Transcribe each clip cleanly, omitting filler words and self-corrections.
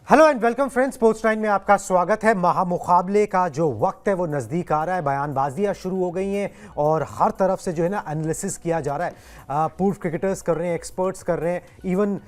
Hello and welcome friends, sports time में आपका स्वागत है। महामुकाबले का जो वक्त है वो नज़दीक आ रहा है, बयानबाजियां शुरू हो गई हैं और हर तरफ से जो है ना एनालिसिस किया जा रहा है। पूर्व क्रिकेटर्स कर रहे हैं, एक्सपर्ट्स कर रहे हैं, इवन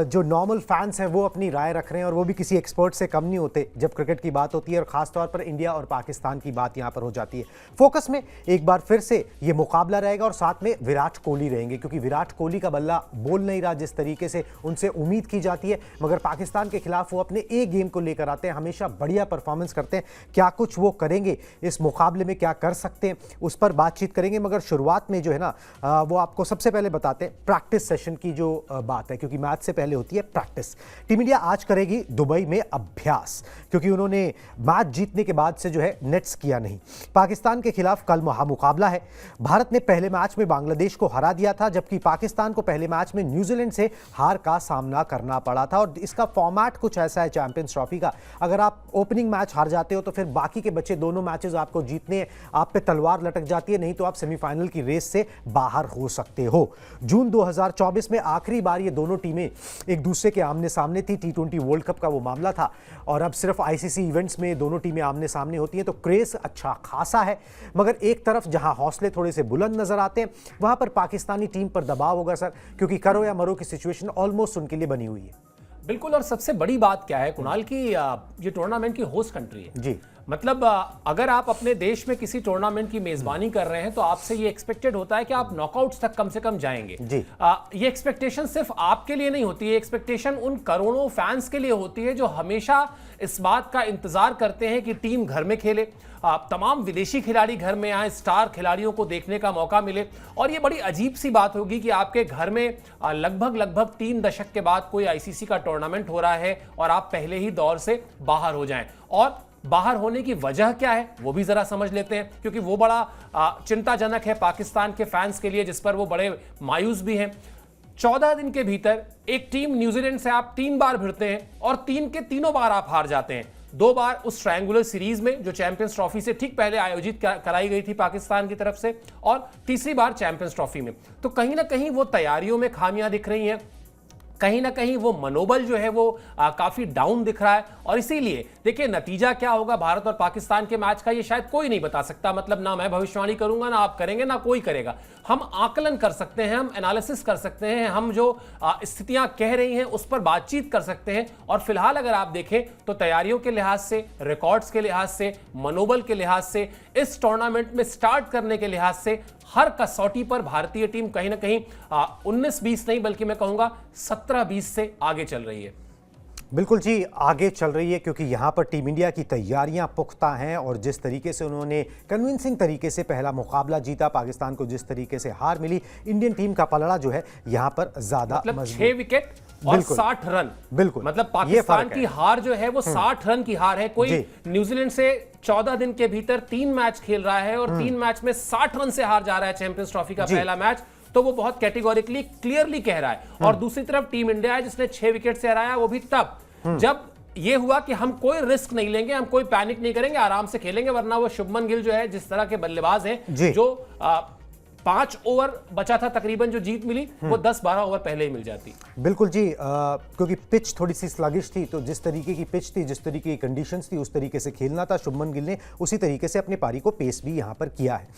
जो नॉर्मल फैंस हैं वो अपनी राय रख रहे हैं और वो भी किसी एक्सपर्ट से कम नहीं होते जब क्रिकेट की बात होती है और ख़ासतौर पर इंडिया और पाकिस्तान की बात यहाँ पर हो जाती है। फोकस में एक बार फिर से ये मुकाबला रहेगा और साथ में विराट कोहली रहेंगे, क्योंकि विराट कोहली का बल्ला बोल नहीं रहा जिस तरीके से उनसे उम्मीद की जाती है, मगर पाकिस्तान के खिलाफ वो एक गेम को लेकर आते हैं, हमेशा बढ़िया परफॉर्मेंस करते हैं। क्या कुछ वो करेंगे इस मुकाबले में, क्या कर सकते हैं, उस पर बातचीत करेंगे। मगर शुरुआत में जो है ना वो आपको सबसे पहले बताते हैं प्रैक्टिस सेशन की जो बात है, क्योंकि मैच से पहले होती है प्रैक्टिस। टीम इंडिया आज करेगी दुबई में अभ्यास, क्योंकि उन्होंने मैच जीतने के बाद से जो है नेट्स किया नहीं। पाकिस्तान के खिलाफ कल महामुकाबला है। भारत ने पहले मैच में बांग्लादेश को हरा दिया था, जबकि पाकिस्तान को पहले मैच में न्यूजीलैंड से हार का सामना करना पड़ा था। और इसका फॉर्मेट कुछ ऐसा है चैंपियंस ट्रॉफी का, अगर आप ओपनिंग मैच हार जाते हो तो फिर बाकी के बचे दोनों मैचेस आपको जीतने हैं, आप पे तलवार लटक जाती है, नहीं तो आप सेमीफाइनल की रेस से बाहर हो सकते हो। जून 2024 में आखिरी बार ये दोनों टीमें एक दूसरे के आमने सामने थी, T20 वर्ल्ड कप का वो मामला था, और अब सिर्फ आईसीसी इवेंट्स में दोनों टीमें आमने सामने होती हैं, तो क्रेज अच्छा खासा है। मगर एक तरफ जहां हौसले थोड़े से बुलंद नजर आते हैं, वहां पर पाकिस्तानी टीम पर दबाव होगा सर, क्योंकि करो या मरो की सिचुएशन ऑलमोस्ट उनके लिए बनी हुई है। बिल्कुल। और सबसे बड़ी बात क्या है कुणाल की, ये टूर्नामेंट की होस्ट कंट्री है जी। मतलब अगर आप अपने देश में किसी टूर्नामेंट की मेजबानी कर रहे हैं तो आपसे ये एक्सपेक्टेड होता है कि आप नॉकआउट्स तक कम से कम जाएंगे जी। ये एक्सपेक्टेशन सिर्फ आपके लिए नहीं होती है, एक्सपेक्टेशन उन करोड़ों फैंस के लिए होती है जो हमेशा इस बात का इंतजार करते हैं कि टीम घर में खेले, तमाम विदेशी खिलाड़ी घर में आए, स्टार खिलाड़ियों को देखने का मौका मिले। और ये बड़ी अजीब सी बात होगी कि आपके घर में लगभग 3 दशक के बाद कोई आईसीसी का टूर्नामेंट हो रहा है और आप पहले ही दौर से बाहर हो जाएं। और बाहर होने की वजह क्या है वो भी जरा समझ लेते हैं, क्योंकि वो बड़ा चिंताजनक है पाकिस्तान के फैंस के लिए, जिस पर वो बड़े मायूस भी हैं। 14 दिन के भीतर एक टीम न्यूजीलैंड से आप 3 बार भिड़ते हैं और 3 के तीनों बार आप हार जाते हैं। 2 बार उस ट्रायंगुलर सीरीज में जो चैंपियंस ट्रॉफी से ठीक पहले आयोजित कराई गई थी पाकिस्तान की तरफ से, और तीसरी बार चैंपियंस ट्रॉफी में। तो कहीं ना कहीं वो तैयारियों में खामियां दिख रही हैं, कहीं ना कहीं वो मनोबल जो है वो काफी डाउन दिख रहा है। और इसीलिए देखिए नतीजा क्या होगा भारत और पाकिस्तान के मैच का, ये शायद कोई नहीं बता सकता। मतलब ना मैं भविष्यवाणी करूंगा, ना आप करेंगे, ना कोई करेगा। हम आकलन कर सकते हैं, हम एनालिसिस कर सकते हैं, हम जो स्थितियां कह रही हैं उस पर बातचीत कर सकते हैं। और फिलहाल अगर आप देखें तो तैयारियों के लिहाज से, रिकॉर्ड्स के लिहाज से, मनोबल के लिहाज से, इस टूर्नामेंट में स्टार्ट करने के लिहाज से हर कसौटी पर भारतीय टीम कहीं ना कहीं 19-20 नहीं बल्कि मैं कहूंगा 17-20 से आगे चल रही है। बिल्कुल जी, आगे चल रही है, क्योंकि यहाँ पर टीम इंडिया की तैयारियां पुख्ता हैं और जिस तरीके से उन्होंने कन्विंसिंग तरीके से पहला मुकाबला जीता, पाकिस्तान को जिस तरीके से हार मिली, इंडियन टीम का पलड़ा जो है यहाँ पर ज्यादा मतलब 6 विकेट और 60 रन। बिल्कुल, मतलब पाकिस्तान की हार जो है वो 60 रन की हार है। कोई न्यूजीलैंड से 14 दिन के भीतर 3 मैच खेल रहा है और 3 मैच में 60 रन से हार जा रहा है चैंपियंस ट्रॉफी का पहला मैच, तो वो बहुत कैटेगोरिकली क्लियरली कह रहा है। और दूसरी तरफ टीम इंडिया है जिसने 6 विकेट से हराया, वो भी तब जब ये हुआ कि हम कोई रिस्क नहीं लेंगे, हम कोई पैनिक नहीं करेंगे, आराम से खेलेंगे। वरना वो शुभमन गिल जो है, जिस तरह के बल्लेबाज हैं, जो 5 ओवर बचा था तकरीबन जो जीत मिली, वो 10-12 ओवर पहले ही मिल जाती। बिल्कुल जी, क्योंकि पिच थोड़ी सी स्लगिश थी, तो जिस तरीके की पिच थी, जिस तरीके की कंडीशंस थी, उस तरीके से खेलना था। शुभमन गिल ने उसी तरीके से अपनी पारी को पेस भी यहां पर किया है।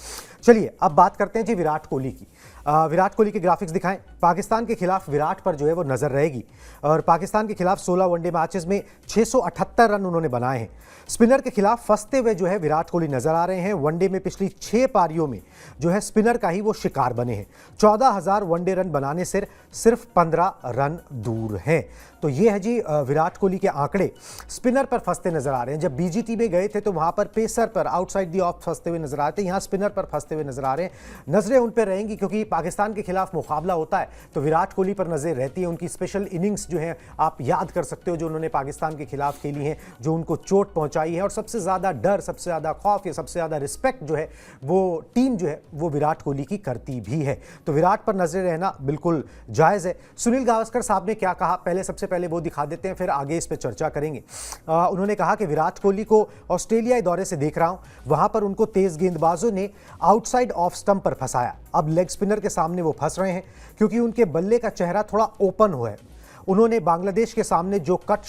चलिए अब बात करते हैं जी विराट कोहली की। विराट कोहली के ग्राफिक्स दिखाएं। पाकिस्तान के खिलाफ विराट पर जो है वो नजर रहेगी, और पाकिस्तान के खिलाफ 16 वनडे मैचेस में 678 रन उन्होंने बनाए हैं। स्पिनर के खिलाफ फंसते हुए जो है विराट कोहली नजर आ रहे हैं। वनडे में पिछली 6 पारियों में जो है स्पिनर का ही वो शिकार बने हैं। 14,000 वनडे रन बनाने से सिर्फ 15 रन दूर हैं। तो ये है जी विराट कोहली के आंकड़े। स्पिनर पर फंसते नजर आ रहे हैं। जब बीजीटी में गए थे तो वहां पर पेसर पर आउटसाइड दी ऑफ फंसते हुए नजर आते हैं, यहां स्पिनर पर फंसते हुए नजर आ रहे हैं। नजरें उन पर रहेंगी, क्योंकि पाकिस्तान के खिलाफ मुकाबला होता है तो विराट कोहली पर नजर रहती है। उनकी स्पेशल इनिंग्स जो है आप याद कर सकते हो, जो उन्होंने पाकिस्तान के खिलाफ खेली हैं, जो उनको चोट पहुंचाई है। और सबसे ज्यादा डर, सबसे ज्यादा खौफ या सबसे ज्यादा रिस्पेक्ट जो है वो टीम जो है वो विराट कोहली की करती भी है। तो विराट पर नजरें रहना बिल्कुल जायज है। सुनील गावस्कर साहब ने क्या कहा, पहले सबसे पहले वो दिखा देते हैं, फिर आगे इस पर चर्चा करेंगे। उन्होंने कहा कि विराट कोहली को ऑस्ट्रेलियाई दौरे से देख रहा हूं, वहां पर उनको तेज गेंदबाजों ने आउटसाइड ऑफ स्टंप पर फंसाया। अब लेग स्पिनर के सामने वो फंस रहे हैं, क्योंकि उनके बल्ले का चेहरा थोड़ा ओपन हुआ है। उन्होंने बांग्लादेश के सामने जो कट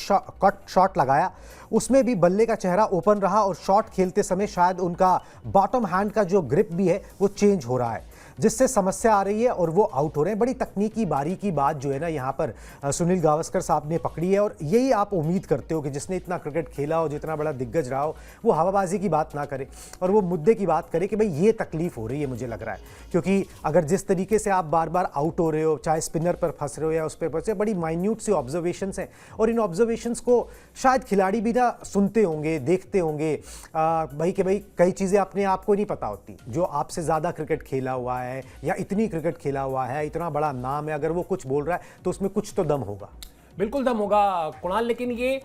शॉट लगाया उसमें भी बल्ले का चेहरा ओपन रहा और शॉट खेलते समय शायद उनका बॉटम हैंड का जो ग्रिप भी है वो चेंज हो रहा है, जिससे समस्या आ रही है और वो आउट हो रहे हैं। बड़ी तकनीकी बारीकी बात जो है ना यहाँ पर सुनील गावस्कर साहब ने पकड़ी है, और यही आप उम्मीद करते हो कि जिसने इतना क्रिकेट खेला हो, जितना बड़ा दिग्गज रहा हो, वो हवाबाजी की बात ना करे और वो मुद्दे की बात करे कि भाई ये तकलीफ हो रही है मुझे लग रहा है। क्योंकि अगर जिस तरीके से आप बार बार आउट हो रहे हो, चाहे स्पिनर पर फंस रहे हो या उस पर फंसे, बड़ी माइन्यूट सी ऑब्जर्वेशंस हैं और इन ऑब्जर्वेशंस को शायद खिलाड़ी भी ना सुनते होंगे, देखते होंगे भाई कि भाई कई चीज़ें अपने आप को नहीं पता होती। जो आपसे ज़्यादा क्रिकेट खेला हुआ है या इतनी क्रिकेट खेला हुआ है, इतना बड़ा नाम है, अगर वो कुछ बोल रहा है तो उसमें कुछ तो दम होगा। बिल्कुल दम होगा कुणाल, लेकिन ये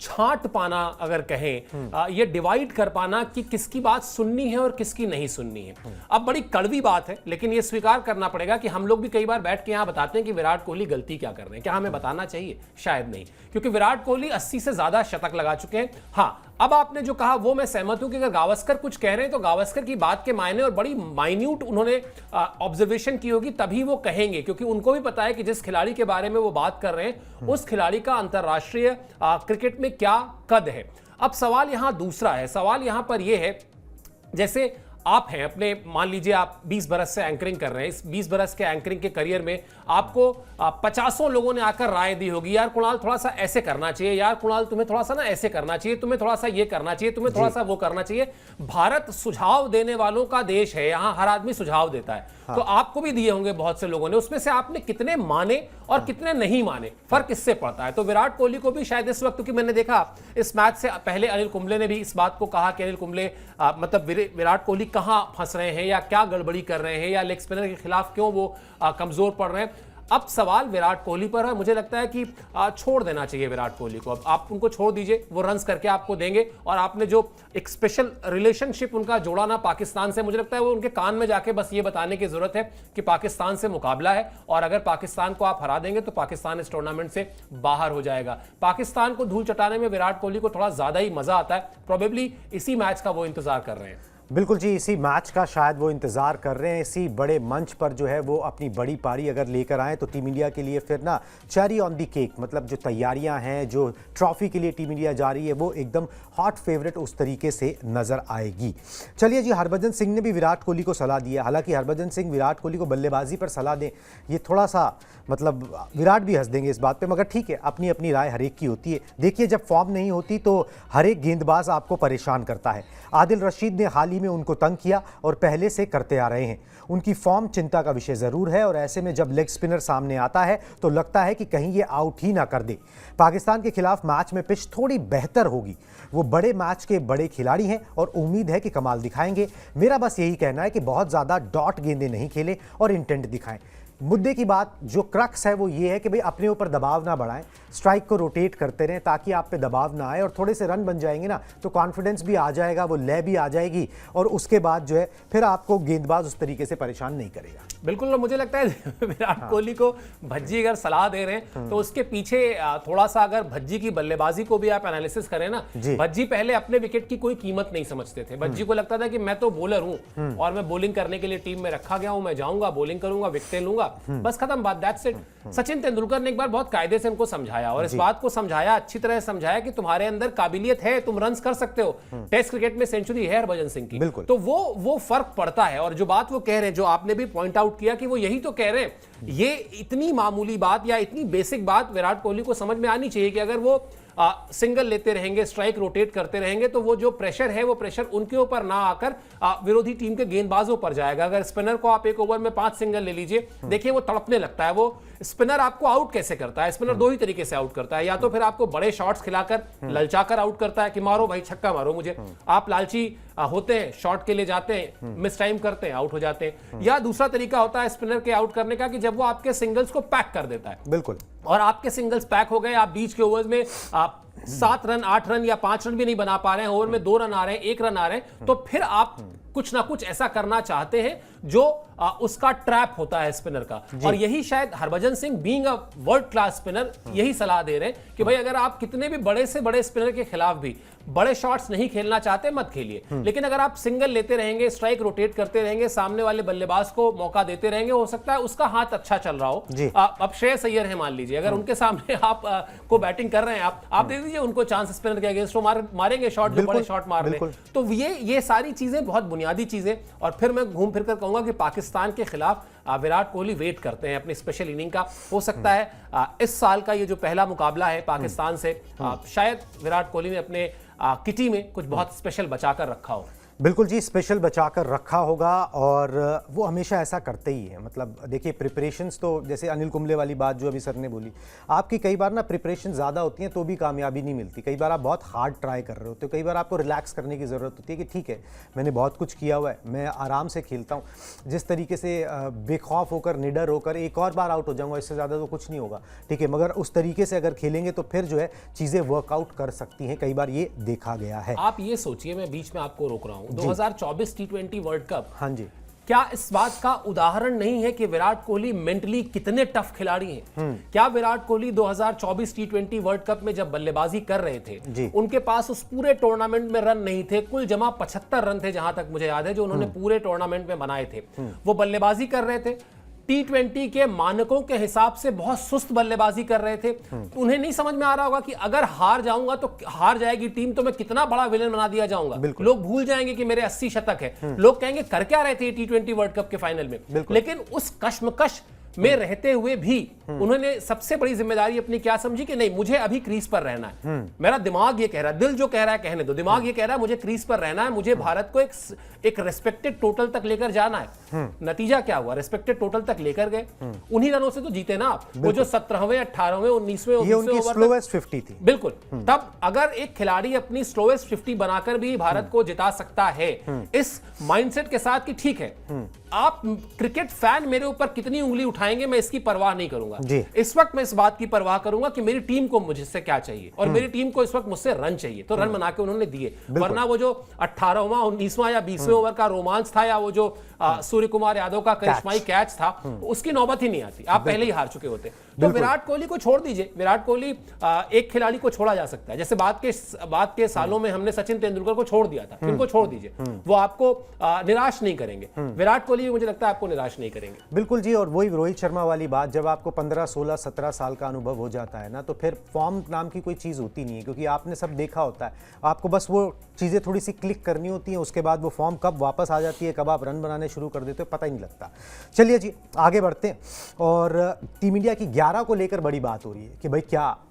छांट पाना अगर कहें, ये डिवाइड कर पाना कि किसकी बात सुननी है और किसकी नहीं सुननी है, अब बड़ी कड़वी बात है, लेकिन ये स्वीकार करना पड़ेगा कि हम लोग भी कई बार बैठ के यहां बताते हैं कि विराट कोहली गलती क्या कर रहे हैं। क्या हमें बताना चाहिए? शायद नहीं, क्योंकि विराट कोहली 80 से ज्यादा शतक लगा चुके हैं। हाँ, अब आपने जो कहा वो मैं सहमत हूं कि अगर गावस्कर कुछ कह रहे हैं तो गावस्कर की बात के मायने और बड़ी माइन्यूट उन्होंने ऑब्जर्वेशन की होगी, तभी वो कहेंगे, क्योंकि उनको भी पता है कि जिस खिलाड़ी के बारे में वो बात कर रहे हैं उस खिलाड़ी का अंतरराष्ट्रीय क्रिकेट में क्या कद है। अब सवाल यहां दूसरा है, सवाल यहां पर यह है, जैसे आप हैं अपने, मान लीजिए आप 20 बरस से एंकरिंग कर रहे हैं, इस 20 बरस के एंकरिंग के करियर में आपको 50 लोगों ने आकर राय दी होगी, यार कुणाल थोड़ा सा ऐसे करना चाहिए, यार कुणाल तुम्हें थोड़ा सा ना ऐसे करना चाहिए, तुम्हें थोड़ा सा ये करना चाहिए, तुम्हें थोड़ा सा वो करना चाहिए। भारत सुझाव देने वालों का देश है, यहां हर आदमी सुझाव देता है। हाँ। तो आपको भी दिए होंगे बहुत से लोगों ने, उसमें से आपने कितने माने और कितने नहीं माने, फर्क इससे पड़ता है। तो विराट कोहली को भी शायद इस वक्त, क्योंकि मैंने देखा इस मैच से पहले अनिल कुंबले ने भी इस बात को कहा कि अनिल कुंबले मतलब विराट कोहली कहां फंस रहे हैं या क्या गड़बड़ी कर रहे हैं या लेग स्पिनर के खिलाफ क्यों वो कमजोर पड़ रहे हैं। अब सवाल विराट कोहली पर है। मुझे लगता है कि छोड़ देना चाहिए विराट कोहली को, अब आप उनको छोड़ दीजिए, वो रन्स करके आपको देंगे। और आपने जो एक स्पेशल रिलेशनशिप उनका जोड़ा ना पाकिस्तान से, मुझे लगता है वो उनके कान में जाके बस ये बताने की जरूरत है कि पाकिस्तान से मुकाबला है और अगर पाकिस्तान को आप हरा देंगे तो पाकिस्तान इस टूर्नामेंट से बाहर हो जाएगा। पाकिस्तान को धूल चटाने में विराट कोहली को थोड़ा ज्यादा ही मजा आता है, प्रोबेबली इसी मैच का वो इंतजार कर रहे हैं। बिल्कुल जी, इसी मैच का शायद वो इंतज़ार कर रहे हैं, इसी बड़े मंच पर जो है वो अपनी बड़ी पारी अगर लेकर आएँ तो टीम इंडिया के लिए फिर ना चेरी ऑन दी केक, मतलब जो तैयारियां हैं, जो ट्रॉफी के लिए टीम इंडिया जा रही है, वो एकदम हॉट फेवरेट उस तरीके से नज़र आएगी। चलिए जी, हरभजन सिंह ने भी विराट कोहली को सलाह दिया। हालांकि हरभजन सिंह विराट कोहली को बल्लेबाजी पर सलाह दें, ये थोड़ा सा मतलब विराट भी हंस देंगे इस बात पे, मगर ठीक है, अपनी अपनी राय हर एक की होती है। देखिए, जब फॉर्म नहीं होती तो हर एक गेंदबाज आपको परेशान करता है। आदिल रशीद ने हाल ही में उनको तंग किया और पहले से करते आ रहे हैं। उनकी फॉर्म चिंता का विषय ज़रूर है और ऐसे में जब लेग स्पिनर सामने आता है तो लगता है कि कहीं ये आउट ही ना कर दे। पाकिस्तान के खिलाफ मैच में पिच थोड़ी बेहतर होगी। वो बड़े मैच के बड़े खिलाड़ी हैं और उम्मीद है कि कमाल दिखाएंगे। मेरा बस यही कहना है कि बहुत ज़्यादा डॉट गेंदें नहीं खेलें और इंटेंट दिखाएं। मुद्दे की बात जो क्रक्स है वो ये है कि भाई अपने ऊपर दबाव ना बढ़ाएं, स्ट्राइक को रोटेट करते रहें ताकि आप पे दबाव ना आए और थोड़े से रन बन जाएंगे ना तो कॉन्फिडेंस भी आ जाएगा, वो लय भी आ जाएगी और उसके बाद जो है फिर आपको गेंदबाज उस तरीके से परेशान नहीं करेगा। बिल्कुल, मुझे लगता है विराट कोहली को भज्जी अगर सलाह दे रहे हैं तो उसके पीछे थोड़ा सा अगर भज्जी की बल्लेबाजी को भी आप एनालिसिस करें ना, भज्जी पहले अपने विकेट की कोई कीमत नहीं समझते थे। भज्जी को लगता था कि मैं तो बॉलर हूं और मैं बॉलिंग करने के लिए टीम में रखा गया हूं, मैं जाऊंगा बॉलिंग करूंगा, विकेटें लूंगा, बस खत्म बात, दैट्स इट। सचिन तेंदुलकर ने एक बार बहुत कायदे से उनको समझाया और इस बात को समझाया, अच्छी तरह समझाया कि तुम्हारे अंदर काबिलियत है, तुम रन्स कर सकते हो। टेस्ट क्रिकेट में सेंचुरी है हरभजन सिंह की, तो वो फर्क पड़ता है। और जो बात वो कह रहे हैं, जो आपने भी पॉइंट आउट किया कि वो यही तो कह रहे हैं, ये इतनी मामूली बात या इतनी बेसिक बात विराट कोहली को समझ में आनी चाहिए कि अगर वो सिंगल लेते रहेंगे, स्ट्राइक रोटेट करते रहेंगे तो वो जो प्रेशर है वो प्रेशर उनके ऊपर ना आकर विरोधी टीम के गेंदबाजों पर जाएगा। अगर स्पिनर को आप एक ओवर में 5 सिंगल ले लीजिए, देखिए वो तड़पने लगता है। वो स्पिनर आपको आउट कैसे करता है? स्पिनर दो ही तरीके से आउट करता है, या तो फिर आपको बड़े शॉट्स खिलाकर ललचाकर आउट करता है कि मारो भाई छक्का मारो मुझे, आप लालची होते हैं, शॉट के लिए जाते हैं, मिस टाइम करते हैं, आउट हो जाते हैं। या दूसरा तरीका होता है स्पिनर के आउट करने का कि जब वो आपके सिंगल्स को पैक कर देता है। बिल्कुल, और आपके सिंगल्स पैक हो गए, आप बीच के ओवर्स में 7 रन 8 रन या 5 रन भी नहीं बना पा रहे हैं, ओवर में 2 रन आ रहे हैं, 1 रन आ रहे हैं, तो फिर आप कुछ ना कुछ ऐसा करना चाहते हैं जो उसका ट्रैप होता है स्पिनर का। और यही शायद Harbhajan Singh being a world class spinner यही सलाह दे रहे हैं कि भाई अगर आप कितने भी बड़े से बड़े स्पिनर के खिलाफ भी बड़े शॉट्स नहीं खेलना चाहते मत खेलिए, लेकिन अगर आप सिंगल लेते रहेंगे, स्ट्राइक रोटेट करते रहेंगे, सामने वाले बल्लेबाज को मौका देते रहेंगे, हो सकता है उसका हाथ अच्छा चल रहा हो। अब श्रेयस अय्यर है मान लीजिए, अगर उनके सामने आप को बैटिंग कर रहे हैं, आप दे दीजिए उनको चांस स्पिनर के अगेंस्ट, वो मारेंगे शॉट, जो बड़े शॉट मार रहे हैं। तो ये सारी चीजें बहुत बुनियादी चीजें। और फिर मैं घूम फिर कर कहूंगा कि पाकिस्तान के खिलाफ विराट कोहली वेट करते हैं अपनी स्पेशल इनिंग का। हो सकता है इस साल का ये जो पहला मुकाबला है पाकिस्तान से, शायद विराट कोहली ने अपने किटी में कुछ बहुत स्पेशल बचाकर रखा हो। बिल्कुल जी, स्पेशल बचाकर रखा होगा और वो हमेशा ऐसा करते ही है। मतलब देखिए प्रिपरेशंस तो जैसे अनिल कुंबले वाली बात जो अभी सर ने बोली, आपकी कई बार ना प्रिपरेशन ज़्यादा होती हैं तो भी कामयाबी नहीं मिलती। कई बार आप बहुत हार्ड ट्राई कर रहे होते हो, कई बार आपको रिलैक्स करने की ज़रूरत होती है कि ठीक है मैंने बहुत कुछ किया हुआ है, मैं आराम से खेलता हूँ। जिस तरीके से बेखौफ होकर, निडर होकर एक और बार आउट हो जाऊँगा, इससे ज़्यादा तो कुछ नहीं होगा, ठीक है, मगर उस तरीके से अगर खेलेंगे तो फिर जो है चीज़ें वर्कआउट कर सकती हैं। कई बार ये देखा गया है। आप ये सोचिए, मैं बीच में आपको रोक रहा हूँ, 2024 T20 वर्ल्ड कप, हाँ जी, क्या इस बात का उदाहरण नहीं है कि विराट कोहली मेंटली कितने टफ खिलाड़ी हैं? क्या Virat Kohli 2024 T20 world cup में जब बल्लेबाजी कर रहे थे, उनके पास उस पूरे टूर्नामेंट में रन नहीं थे, कुल जमा 75 रन थे जहां तक मुझे याद है, जो उन्होंने पूरे टूर्नामेंट में बनाए थे। वो बल्लेबाजी कर रहे थे, T20 के मानकों के हिसाब से बहुत सुस्त बल्लेबाजी कर रहे थे। उन्हें नहीं समझ में आ रहा होगा कि अगर हार जाऊंगा तो हार जाएगी टीम, तो मैं कितना बड़ा विलेन बना दिया जाऊंगा। लोग भूल जाएंगे कि मेरे 80 शतक है, लोग कहेंगे कर क्या रहे थे T20 वर्ल्ड कप के फाइनल में। लेकिन उस कश्मकश में रहते हुए भी उन्होंने सबसे बड़ी जिम्मेदारी अपनी क्या समझी कि नहीं, मुझे अभी क्रीज पर रहना है। मेरा दिमाग ये कह रहा है, दिल जो कह रहा है कहने दो, दिमाग ये कह रहा है मुझे क्रीज पर रहना है, मुझे भारत को एक रेस्पेक्टेड टोटल तक लेकर जाना है। नतीजा क्या हुआ? रेस्पेक्टेड टोटल तक लेकर गए, उन्हीं रनों से तो जीते ना आप। वो जो 17वें 18वें 19वें उनकी स्लोएस्ट 50 थी। बिल्कुल। तब अगर एक खिलाड़ी अपनी स्लोएस्ट 50 बनाकर भी भारत को जिता सकता है इस माइंडसेट के साथ कि ठीक है, आप क्रिकेट फैन मेरे ऊपर कितनी उंगली उठाएंगे मैं इसकी परवाह नहीं करूंगा। इस वक्त मैं इस बात की परवाह करूंगा कि मेरी टीम को मुझसे क्या चाहिए, और मेरी टीम को इस वक्त मुझसे रन चाहिए, तो रन बना के उन्होंने दिए। वरना वो जो 18वां 19वां या 20वें ओवर का रोमांच था, या वो जो सूर्य कुमार यादव का करिश्माई कैच था, उसकी नौबत ही नहीं आती, आप पहले ही हार चुके होते। तो विराट कोहली को छोड़ दीजिए। विराट कोहली, एक खिलाड़ी को छोड़ा जा सकता है, जैसे बात के सालों में हमने सचिन तेंदुलकर को छोड़ दिया था, उनको छोड़ दीजिए, वो आपको निराश नहीं करेंगे। विराट कोहली मुझे लगता है आपको निराश नहीं करेंगे। बिल्कुल जी। और वही रोहित शर्मा वाली बात, जब आपको 15 16 17 साल का अनुभव हो जाता है ना, तो फिर फॉर्म नाम की कोई चीज़ होती नहीं है, क्योंकि आपने सब देखा होता है। आपको बस वो चीज़ें थोड़ी सी क्लिक करनी होती हैं, उसके बाद वो फॉर्म कब वापस आ जाती है, कब आप रन बनाने शुरू कर देते हो, पता ही नहीं लगता। चलिए जी आगे बढ़ते हैं। और टीम इंडिया की 11 को लेकर बड़ी बात हो रही है कि भाई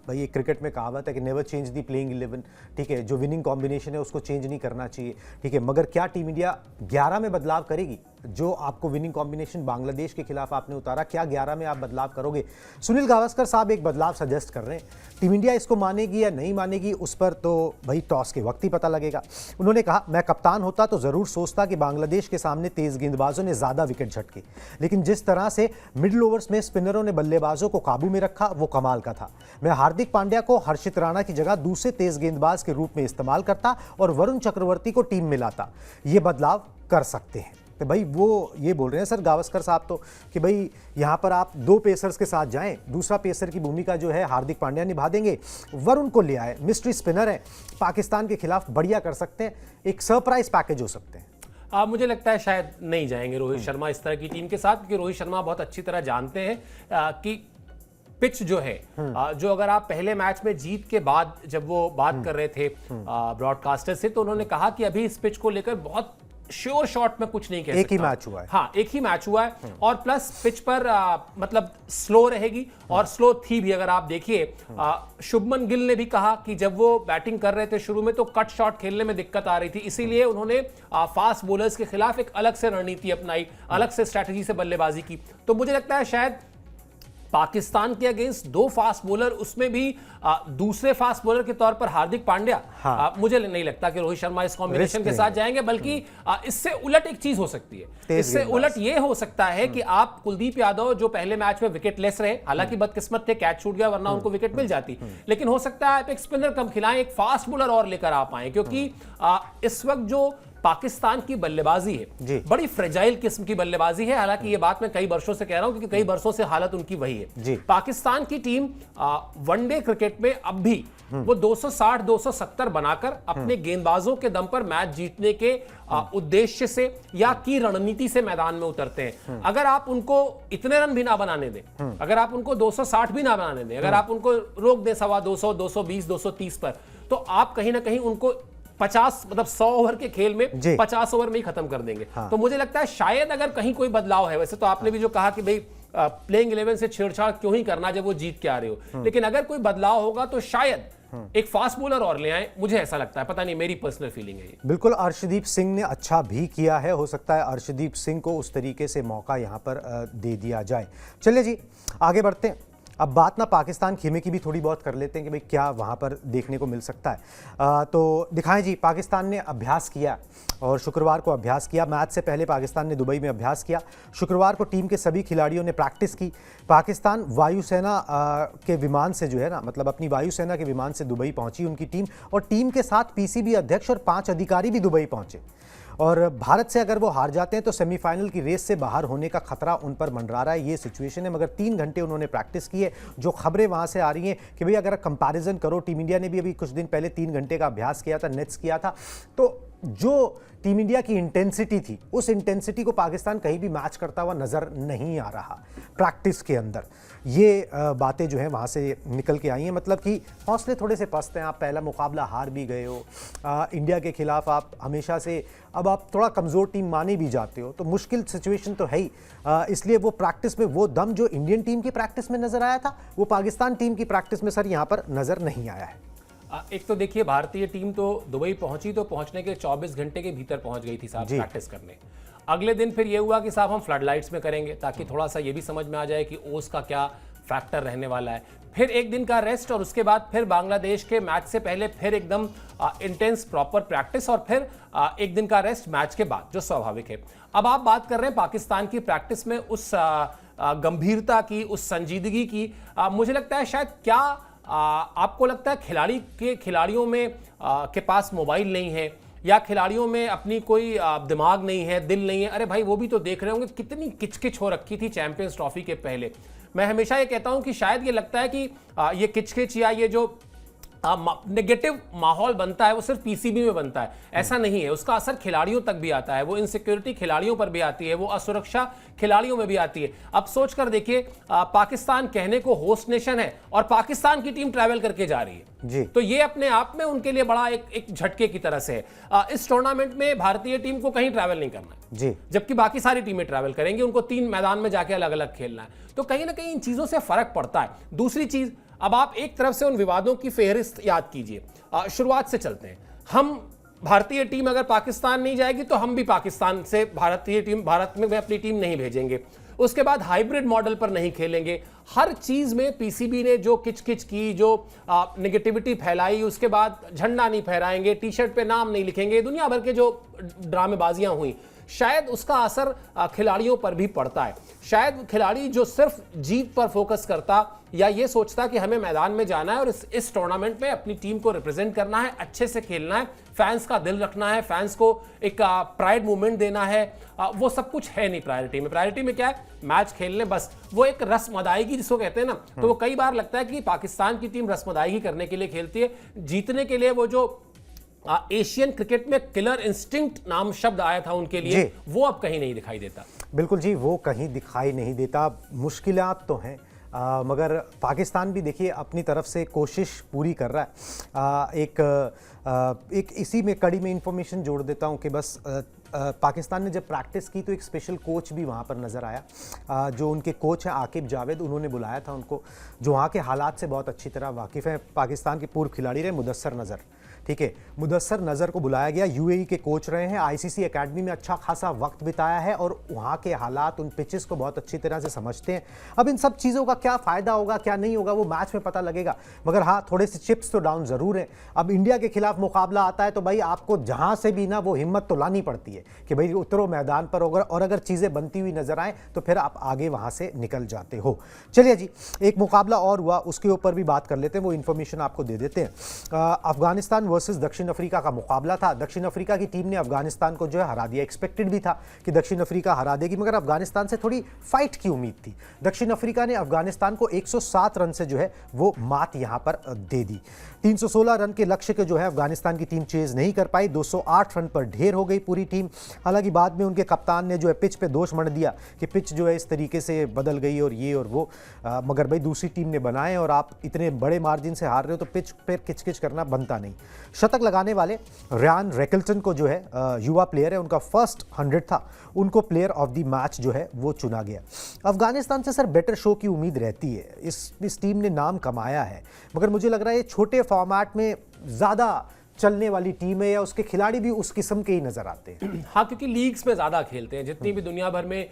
ये क्रिकेट में कहावत है कि नेवर चेंज दी प्लेइंग 11, ठीक है, जो विनिंग कॉम्बिनेशन है उसको चेंज नहीं करना चाहिए, ठीक है, मगर क्या टीम इंडिया 11 में बदलाव करेगी? जो आपको विनिंग कॉम्बिनेशन बांग्लादेश के खिलाफ आपने उतारा, क्या 11 में आप बदलाव करोगे? सुनील गावस्कर साहब एक बदलाव सजेस्ट कर रहे हैं। टीम इंडिया इसको मानेगी या नहीं मानेगी, उस पर तो भाई टॉस के वक्त ही पता लगेगा। उन्होंने कहा, मैं कप्तान होता तो ज़रूर सोचता कि बांग्लादेश के सामने तेज़ गेंदबाजों ने ज़्यादा विकेट झटके, लेकिन जिस तरह से मिडिल ओवर्स में स्पिनरों ने बल्लेबाजों को काबू में रखा वो कमाल का था। मैं हार्दिक पांड्या को हर्षित राणा की जगह दूसरे तेज़ गेंदबाज के रूप में इस्तेमाल करता और वरुण चक्रवर्ती को टीम में लाता। ये बदलाव कर सकते हैं। तो भाई वो ये बोल रहे हैं सर गावस्कर साहब तो कि भाई यहाँ पर आप 2 पेसर्स के साथ जाएं, दूसरा पेसर की भूमिका जो है हार्दिक पांड्या निभा देंगे, वरुण को ले आए, मिस्ट्री स्पिनर है, पाकिस्तान के खिलाफ बढ़िया कर सकते हैं, एक सरप्राइज पैकेज हो सकते हैं। मुझे लगता है शायद नहीं जाएंगे रोहित शर्मा इस तरह की टीम के साथ, क्योंकि रोहित शर्मा बहुत अच्छी तरह जानते हैं कि पिच जो है, जो अगर आप पहले मैच में जीत के बाद जब वो बात कर रहे थे ब्रॉडकास्टर से, तो उन्होंने कहा कि अभी इस पिच को लेकर बहुत श्योर शॉट में कुछ नहीं कह सकता। एक ही मैच हुआ है। हाँ, एक ही मैच हुआ है, और प्लस पिच पर मतलब स्लो रहेगी, और स्लो थी भी। अगर आप देखिए, शुभमन गिल ने भी कहा कि जब वो बैटिंग कर रहे थे शुरू में तो कट शॉट खेलने में दिक्कत आ रही थी, इसीलिए उन्होंने फास्ट बॉलर्स के खिलाफ एक अलग से रणनीति अपनाई, अलग से स्ट्रैटेजी से बल्लेबाजी की। तो मुझे लगता है शायद पाकिस्तान के अगेंस्ट 2 फास्ट बॉलर, उसमें भी दूसरे फास्ट बॉलर के तौर पर हार्दिक पांड्या, मुझे नहीं लगता कि रोहित शर्मा इस कॉम्बिनेशन के साथ जाएंगे, बल्कि इससे उलट एक चीज हो सकती है। इससे उलट ये हो सकता है कि आप कुलदीप यादव, जो पहले मैच में विकेट लेस रहे, हालांकि बदकिस्मत थे, कैच छूट गया, वरना उनको विकेट मिल जाती, लेकिन हो सकता है आप एक स्पिनर कम खिलाएं, एक फास्ट बॉलर और लेकर आप आए, क्योंकि इस वक्त जो पाकिस्तान की बल्लेबाजी है बड़ी फ्रेजाइल किस्म की बल्लेबाजी है। हालांकि ये बात मैं कई वर्षों से कह रहा हूं क्योंकि कई वर्षों से हालत उनकी वही है। पाकिस्तान की टीम वनडे क्रिकेट में अब भी वो 260 270 बनाकर अपने गेंदबाजों के दम पर मैच जीतने के उद्देश्य से या की रणनीति से मैदान में उतरते हैं। अगर आप उनको इतने रन भी ना बनाने दें, अगर आप उनको 260 भी ना बनाने दें, अगर आप उनको रोक दें 250 220 230 पर, तो आप कहीं ना कहीं उनको 50 मतलब 100 ओवर के खेल में 50 ओवर में ही खत्म कर देंगे। तो मुझे लगता है शायद अगर कहीं कोई बदलाव है, वैसे तो आपने भी जो कहा कि भाई प्लेइंग 11 से छेड़छाड़ क्यों ही करना जब वो जीत के आ रहे हो, लेकिन अगर कोई बदलाव होगा तो शायद एक फास्ट बॉलर और ले आए, मुझे ऐसा लगता है। पता नहीं, मेरी पर्सनल फीलिंग है ये। बिल्कुल, अर्शदीप सिंह ने अच्छा भी किया है, हो सकता है अर्शदीप सिंह को उस तरीके से मौका यहां पर दे दिया जाए। चलिए जी आगे बढ़ते हैं। अब बात ना पाकिस्तान खेमे की भी थोड़ी बहुत कर लेते हैं कि भाई क्या वहाँ पर देखने को मिल सकता है। तो दिखाएं जी, पाकिस्तान ने अभ्यास किया और शुक्रवार को अभ्यास किया। मैच से पहले पाकिस्तान ने दुबई में अभ्यास किया। शुक्रवार को टीम के सभी खिलाड़ियों ने प्रैक्टिस की। पाकिस्तान वायुसेना के विमान से जो है ना, मतलब अपनी वायुसेना के विमान से दुबई पहुंची उनकी टीम, और टीम के साथ पीसीबी अध्यक्ष और 5 अधिकारी भी दुबई पहुंचे। और भारत से अगर वो हार जाते हैं तो सेमीफाइनल की रेस से बाहर होने का खतरा उन पर मंडरा रहा है, ये सिचुएशन है। मगर 3 घंटे उन्होंने प्रैक्टिस की है। जो खबरें वहाँ से आ रही हैं कि भाई अगर कंपैरिजन करो, टीम इंडिया ने भी अभी कुछ दिन पहले 3 घंटे का अभ्यास किया था, नेट्स किया था, तो जो टीम इंडिया की इंटेंसिटी थी उस इंटेंसिटी को पाकिस्तान कहीं भी मैच करता हुआ नज़र नहीं आ रहा प्रैक्टिस के अंदर। ये बातें जो हैं वहाँ से निकल के आई हैं, मतलब कि हौसले थोड़े से पस्त हैं। आप पहला मुकाबला हार भी गए हो इंडिया के खिलाफ, आप हमेशा से अब आप थोड़ा कमज़ोर टीम माने भी जाते हो, तो मुश्किल सिचुएशन तो है ही। इसलिए वो प्रैक्टिस में वो दम जो इंडियन टीम की प्रैक्टिस में नज़र आया था, वो पाकिस्तान टीम की प्रैक्टिस में सर यहाँ पर नज़र नहीं आया है। एक तो देखिए, भारतीय टीम तो दुबई पहुंची तो पहुंचने के 24 घंटे के भीतर पहुंच गई थी साहब प्रैक्टिस करने। अगले दिन फिर ये हुआ कि साहब हम फ्लड लाइट्स में करेंगे ताकि थोड़ा सा ये भी समझ में आ जाए कि ओस का क्या फैक्टर रहने वाला है। फिर एक दिन का रेस्ट और उसके बाद फिर बांग्लादेश के मैच से पहले फिर एकदम इंटेंस प्रॉपर प्रैक्टिस और फिर एक दिन का रेस्ट मैच के बाद, जो स्वाभाविक है। अब आप बात कर रहे हैं पाकिस्तान की प्रैक्टिस में उस गंभीरता की, उस संजीदगी की, मुझे लगता है शायद क्या आपको लगता है खिलाड़ियों में के पास मोबाइल नहीं है या खिलाड़ियों में अपनी कोई दिमाग नहीं है, दिल नहीं है? अरे भाई वो भी तो देख रहे होंगे कितनी किचकिच हो रखी थी चैंपियंस ट्रॉफी के पहले। मैं हमेशा ये कहता हूं कि शायद ये लगता है कि ये किचकिच या ये जो नेगेटिव माहौल बनता है वो सिर्फ पीसीबी में बनता है, ऐसा नहीं है। उसका असर खिलाड़ियों तक भी आता है, वो इनसिक्योरिटी खिलाड़ियों पर भी आती है, वो असुरक्षा खिलाड़ियों में भी आती है। अब सोच कर देखिए, पाकिस्तान कहने को होस्ट नेशन है और पाकिस्तान की टीम ट्रैवल करके जा रही है जी, तो ये अपने आप में उनके लिए बड़ा एक झटके की तरह से है। इस टूर्नामेंट में भारतीय टीम को कहीं ट्रैवल नहीं करना है जी, जबकि बाकी सारी टीमें ट्रैवल करेंगी, उनको 3 मैदान में जाके अलग अलग खेलना है। तो कहीं ना कहीं इन चीजों से फर्क पड़ता है। दूसरी चीज, अब आप एक तरफ से उन विवादों की फेहरिस्त याद कीजिए। शुरुआत से चलते हैं। हम भारतीय टीम अगर पाकिस्तान नहीं जाएगी तो हम भी पाकिस्तान से भारत में अपनी टीम नहीं भेजेंगे। उसके बाद हाइब्रिड मॉडल पर नहीं खेलेंगे। हर चीज में पीसीबी ने जो किचकिच की, जो नेगेटिविटी फैलाई, उसके बाद झंडा नहीं फहराएंगे, टी शर्ट पे नाम नहीं लिखेंगे, दुनिया भर के जो ड्रामेबाजियां हुई, शायद उसका असर खिलाड़ियों पर भी पड़ता है। शायद खिलाड़ी जो सिर्फ जीत पर फोकस करता या ये सोचता कि हमें मैदान में जाना है और इस टूर्नामेंट में अपनी टीम को रिप्रेजेंट करना है, अच्छे से खेलना है, फैंस का दिल रखना है, फैंस को एक प्राइड मूवमेंट देना है, वो सब कुछ है नहीं प्रायोरिटी में। प्रायोरिटी में क्या है? मैच खेलने, बस वो एक रस्म अदायगी जिसको कहते हैं ना, तो वो कई बार लगता है कि पाकिस्तान की टीम रस्म अदायगी करने के लिए खेलती है। जीतने के लिए वो जो एशियन क्रिकेट में किलर इंस्टिंक्ट नाम शब्द आया था उनके लिए, वो अब कहीं नहीं दिखाई देता। बिल्कुल जी, वो कहीं दिखाई नहीं देता। मुश्किलात तो हैं, मगर पाकिस्तान भी देखिए अपनी तरफ से कोशिश पूरी कर रहा है। एक इसी में कड़ी में इंफॉर्मेशन जोड़ देता हूं कि बस पाकिस्तान ने जब प्रैक्टिस की तो एक स्पेशल कोच भी वहाँ पर नज़र आया। जो उनके कोच हैं आकिब जावेद, उन्होंने बुलाया था उनको, जो वहाँ के हालात से बहुत अच्छी तरह वाकिफ़ है। पाकिस्तान के पूर्व खिलाड़ी रहे मुदस्सर नज़र, ठीक है, मुदस्सर नज़र को बुलाया गया। यूएई के कोच रहे हैं, आईसीसी एकेडमी में अच्छा खासा वक्त बिताया है और वहाँ के हालात, उन पिचेस को बहुत अच्छी तरह से समझते हैं। अब इन सब चीज़ों का क्या फ़ायदा होगा क्या नहीं होगा वो मैच में पता लगेगा, मगर हाँ थोड़े से चिप्स तो डाउन ज़रूर हैं। अब इंडिया के खिलाफ मुकाबला आता है तो भाई आपको जहाँ से भी ना वो हिम्मत तो लानी पड़ती है कि भाई उतरो मैदान पर, और अगर चीज़ें बनती हुई नजर आए तो फिर आप आगे वहाँ से निकल जाते हो। चलिए जी, एक मुकाबला और हुआ, उसके ऊपर भी बात कर लेते हैं, वो इन्फॉर्मेशन आपको दे देते हैं। अफगानिस्तान वर्सेस दक्षिण अफ्रीका का मुकाबला था। दक्षिण अफ्रीका की टीम ने अफगानिस्तान को जो है हरा दिया। एक्सपेक्टेड भी था कि दक्षिण अफ्रीका हरा देगी, मगर अफगानिस्तान से थोड़ी फाइट की उम्मीद थी। दक्षिण अफ्रीका ने अफगानिस्तान को 107 रन से जो है वो मात यहां पर दे दी। 316 रन के लक्ष्य के जो है अफगानिस्तान की टीम चेज नहीं कर पाई। 208 रन पर ढेर हो गई पूरी टीम। हालांकि बाद में उनके कप्तान ने जो है पिच पे दोष मढ़ दिया कि पिच जो है इस तरीके से बदल गई और ये और वो, मगर भाई दूसरी टीम ने बनाए और आप इतने बड़े मार्जिन से हार रहे हो तो पिच पर किचकिच करना बनता नहीं। शतक लगाने वाले रयान रेकल्टन को जो है युवा प्लेयर है, उनका फर्स्ट 100 था, उनको प्लेयर ऑफ द मैच जो है वो चुना गया। अफगानिस्तान से सर बेटर शो की उम्मीद रहती है। इस टीम ने नाम कमाया है, मगर मुझे लग रहा है ये छोटे फॉर्मेट में ज़्यादा चलने वाली टीम है या उसके खिलाड़ी भी उस किस्म के ही नजर आते हैं। हाँ, क्योंकि लीग्स में ज़्यादा खेलते हैं। जितनी भी दुनिया भर में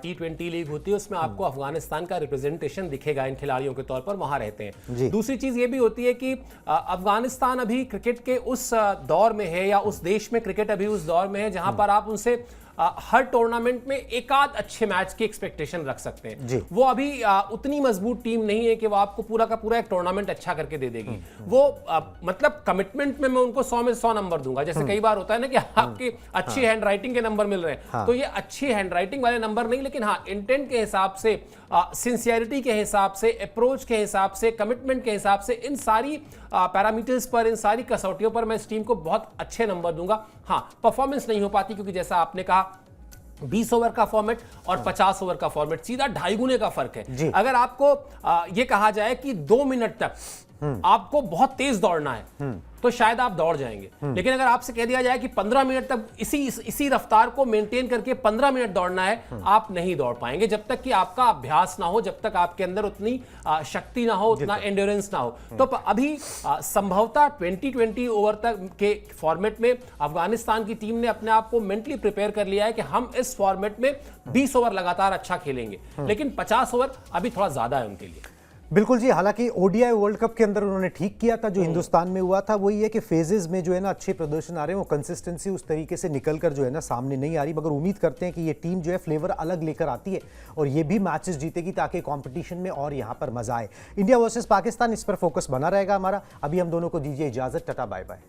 T20 लीग होती है उसमें आपको अफगानिस्तान का रिप्रेजेंटेशन दिखेगा इन खिलाड़ियों के तौर पर, वहाँ रहते हैं। दूसरी चीज़ ये भी होती है कि अफगानिस्तान अभी क्रिकेट के उस दौर में है, या उस देश में क्रिकेट अभी उस दौर में है जहाँ पर आप उनसे हर टूर्नामेंट में एक आध अच्छे मैच की एक्सपेक्टेशन रख सकते हैं। वो अभी उतनी मजबूत टीम नहीं है कि वो आपको पूरा का पूरा एक टूर्नामेंट अच्छा करके दे देगी। वो मतलब कमिटमेंट में मैं उनको 100 में 100 नंबर दूंगा। जैसे कई बार होता है ना कि आपकी अच्छी हैंड राइटिंग के नंबर मिल रहे हैं, तो ये अच्छी हैंड राइटिंग वाले नंबर नहीं, लेकिन हाँ इंटेंट के हिसाब से, सिंसियरिटी के हिसाब से, अप्रोच के हिसाब से, कमिटमेंट के हिसाब से, इन सारी पैरामीटर्स पर, इन सारी कसौटियों पर मैं इस टीम को बहुत अच्छे नंबर दूंगा। हाँ, परफॉर्मेंस नहीं हो पाती क्योंकि जैसा आपने कहा 20 ओवर का फॉर्मेट और 50 ओवर का फॉर्मेट, सीधा 2.5 गुने का फर्क है। अगर आपको ये कहा जाए कि 2 मिनट तक आपको बहुत तेज दौड़ना है तो शायद आप दौड़ जाएंगे, लेकिन अगर आपसे कह दिया जाए कि 15 मिनट तक इसी रफ्तार को मेंटेन करके 15 मिनट दौड़ना है, आप नहीं दौड़ पाएंगे जब तक कि आपका अभ्यास ना हो, जब तक आपके अंदर उतनी शक्ति ना हो, उतना एंड्योरेंस ना हो। तो अभी संभवतः 20 ओवर तक के फॉर्मेट में अफगानिस्तान की टीम ने अपने आप को मेंटली प्रिपेयर कर लिया है कि हम इस फॉर्मेट में 20 ओवर लगातार अच्छा खेलेंगे, लेकिन 50 ओवर अभी थोड़ा ज्यादा है उनके लिए। बिल्कुल जी। हालांकि ओडीआई वर्ल्ड कप के अंदर उन्होंने ठीक किया था। जो हिंदुस्तान में हुआ था वही है कि फेजेस में जो है ना अच्छे प्रदर्शन आ रहे हैं, वो कंसिस्टेंसी उस तरीके से निकल कर जो है ना सामने नहीं आ रही, मगर उम्मीद करते हैं कि ये टीम जो है फ्लेवर अलग लेकर आती है और ये भी मैचेस जीतेगी ताकि कंपटीशन में और यहाँ पर मजा आए। इंडिया वर्सेस पाकिस्तान, इस पर फोकस बना रहेगा हमारा। अभी हम दोनों को दीजिए इजाजत, टाटा बाय बाय।